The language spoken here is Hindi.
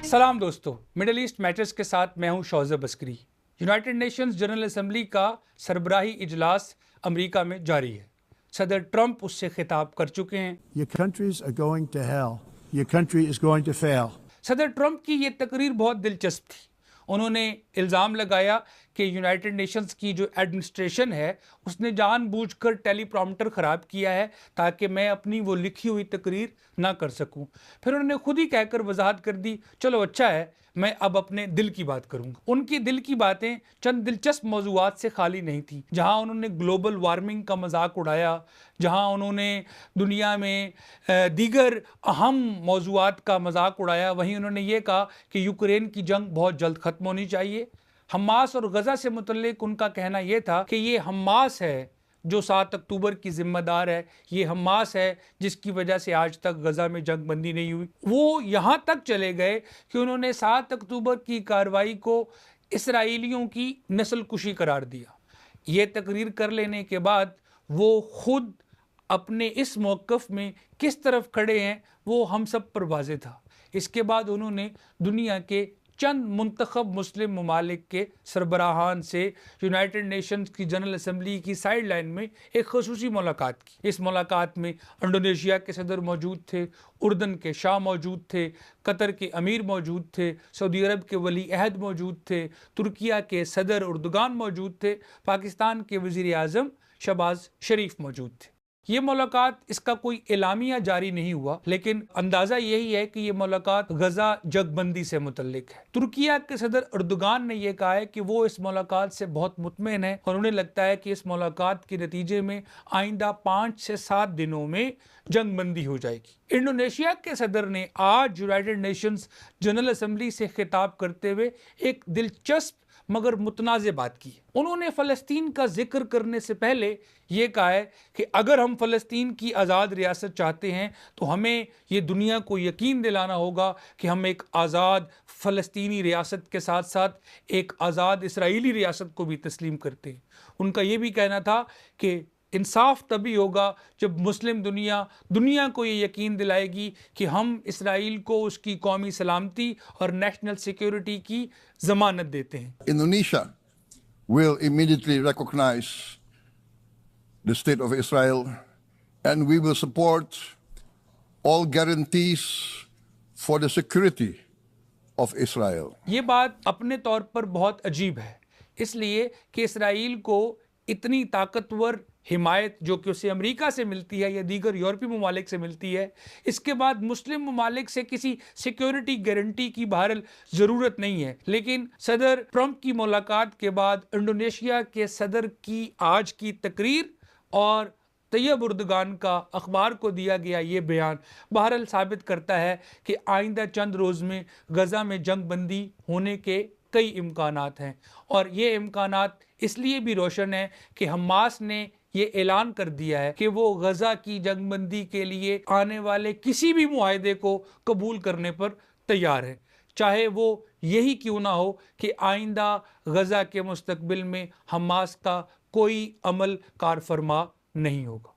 सलाम दोस्तों, मिडिल ईस्ट मैटर्स के साथ मैं हूं Shaozab Askari. United Nations General Assembly का सरबराही इजलास अमेरिका में जारी है। सदर ट्रंप उससे खिताब कर चुके हैं। Your countries are going to hell. Your country is going to fail. सदर ट्रंप की ये तकरीर बहुत दिलचस्प थी। उन्होंने इल्ज़ाम लगाया कि यूनाइटेड नेशंस की जो एडमिनिस्ट्रेशन है उसने जानबूझकर टेलीप्रॉम्प्टर ख़राब किया है ताकि मैं अपनी वो लिखी हुई तकरीर ना कर सकूं। फिर उन्होंने खुद ही कहकर वजाहत कर दी, चलो अच्छा है, मैं अब अपने दिल की बात करूंगा। उनकी दिल की बातें चंद दिलचस्प मौज़ूआत से खाली नहीं थी। जहां उन्होंने ग्लोबल वार्मिंग का मजाक उड़ाया, जहां उन्होंने दुनिया में दीगर अहम मौज़ूआत का मजाक उड़ाया, वहीं उन्होंने ये कहा कि यूक्रेन की जंग बहुत जल्द ख़त्म होनी चाहिए। हमास और गज़ा से मुतल्लिक उनका कहना यह था कि ये हमास है जो 7 अक्टूबर की जिम्मेदार है, ये हमास है जिसकी वजह से आज तक गज़ा में जंग बंदी नहीं हुई। वो यहाँ तक चले गए कि उन्होंने 7 अक्टूबर की कार्रवाई को इसराइलियों की नस्लकुशी करार दिया। ये तकरीर कर लेने के बाद वो खुद अपने इस मौक़िफ़ में किस तरफ खड़े हैं वो हम सब पर वाज़ेह था। इसके बाद उन्होंने दुनिया के चंद मुंतखब मुस्लिम ममालिक के सरबराहान से यूनाइटेड नेशंस की जनरल असम्बली की साइड लाइन में एक खसूसी मुलाकात की। इस मुलाकात में इंडोनेशिया के सदर मौजूद थे, उर्दन के शाह मौजूद थे, कतर के अमीर मौजूद थे, सऊदी अरब के वली अहद मौजूद थे, तुर्किया के सदर उर्दुगान मौजूद थे, पाकिस्तान के वज़ीर आज़म शहबाज शरीफ मौजूद थे। ये मुलाकात, इसका कोई एलामिया जारी नहीं हुआ, लेकिन अंदाज़ा यही है कि ये मुलाकात गज़ा जगबंदी से मुतल्लिक है। तुर्किया के सदर उर्दुगान ने यह कहा है कि वो इस मुलाकात से बहुत मुतमईन है और उन्हें लगता है कि इस मुलाकात के नतीजे में आइंदा 5 से 7 दिनों में जंग बंदी हो जाएगी। इंडोनेशिया के सदर ने आज यूनाइटेड नेशंस जनरल असम्बली से खिताब करते हुए एक दिलचस्प मगर मुतनाज़ बात की। उन्होंने फ़लस्तीन का जिक्र करने से पहले ये कहा है कि अगर हम फ़लस्तीन की आज़ाद रियासत चाहते हैं तो हमें ये दुनिया को यकीन दिलाना होगा कि हम एक आज़ाद फ़लस्तीनी रियासत के साथ साथ एक आज़ाद इसराइली रियासत को भी तस्लीम करते हैं। उनका ये भी कहना था कि इंसाफ तभी होगा जब मुस्लिम दुनिया को ये यकीन दिलाएगी कि हम इसराइल को उसकी कौमी सलामती और नेशनल सिक्योरिटी की ज़मानत देते हैं। Indonesia will immediately recognize the state of Israel and we will support all guarantees for the security of Israel. ये बात अपने तौर पर बहुत अजीब है, इसलिए कि इसराइल को इतनी ताकतवर हिमायत जो कि उसे अमेरिका से मिलती है या दीगर यूरोपीय ममालिक से मिलती है, इसके बाद मुस्लिम ममालिक से किसी सिक्योरिटी गारंटी की बहरहाल ज़रूरत नहीं है। लेकिन सदर ट्रंप की मुलाकात के बाद इंडोनेशिया के सदर की आज की तकरीर और तैयब उर्दुगान का अखबार को दिया गया ये बयान बहरहाल साबित करता है कि आइंदा चंद रोज़ में गज़ा में जंग बंदी होने के कई इम्कानात हैं। और ये इम्कानात इसलिए भी रोशन है कि हमास ने ये ऐलान कर दिया है कि वो गज़ा की जंगबंदी के लिए आने वाले किसी भी मुआहदे को कबूल करने पर तैयार है, चाहे वो यही क्यों ना हो कि आइंदा गज़ा के मुस्तकबिल में हमास का कोई अमल कार फरमा नहीं होगा।